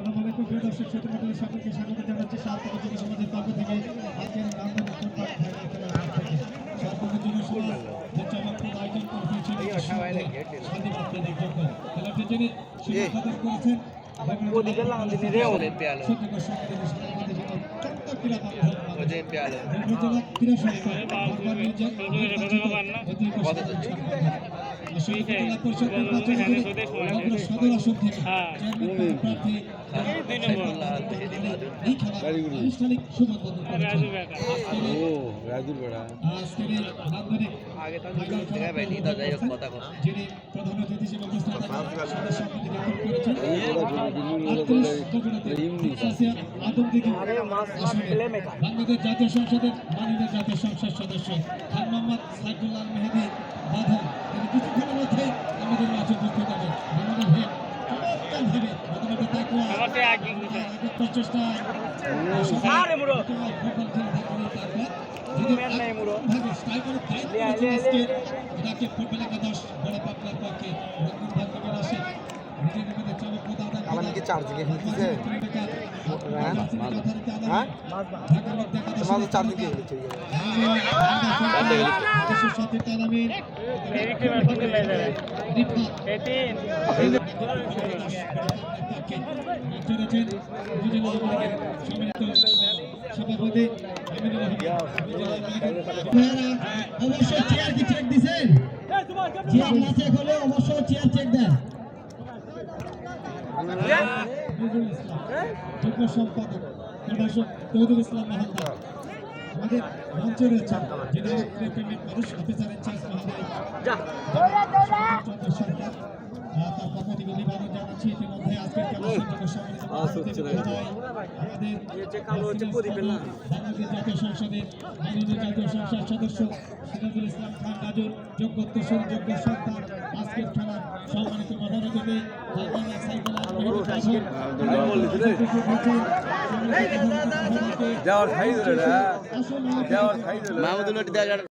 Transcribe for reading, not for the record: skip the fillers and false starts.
আসসালামু আলাইকুম প্রিয় দর্শক শ্রোতা মণ্ডলী, সকলকে স্বাগত জানাচ্ছি সার্থক যুব সমাজের পক্ষ থেকে আজকের নান্দনিক ফুটবল ফাইনাল খেলার মাঠ থেকে। সার্থক যুব সমাজ যে চমৎকার আয়োজন করেছেন স্বাধীনতাদের জন্য খেলাটি যিনি সমাধান করেছেন বাংলাদেশ জাতীয় সংসদের মাননীয় জাতীয় সংসদ সদস্য খান মোহাম্মদ সাইফুল্লাহ মেহেদী বাঁধন তিনি কিছুক্ষণের মধ্যে আমাদের মাঝে উপস্থিত হবেন। আমাদের হয়ে প্রচেষ্টায় ফুটবল একাদশ বড় পাতলার পক্ষে আসে কি চারদিকে খেলতেছে চারদিকে সভাপতি অবশ্যই চেয়ার কি চেক দিচ্ছেন? চেয়ার না চেক হলে অবশ্যই চেয়ার চেক দেন। যুগ্ম সম্পাদক তৌহিদুল ইসলাম মহালদার আমাদের মঞ্চে রয়েছেন, যিনি প্রেমিক মানুষ অফিসার ইনচার্জ মহোদয় সরকার, তার পক্ষ থেকে অভিবাদন জানাচ্ছি। ইতিমধ্যে আজকের বাংলাদেশ জাতীয় সংসদের মাননীয় জাতীয় সংসদ সদস্য সিরাজুল ইসলাম খান রাজুর যোগ্যত্ব সুযোগ্য সন্তান আজকের খেলার সম্মানিত প্রধান অতিথি মাহমুদুল্লাহ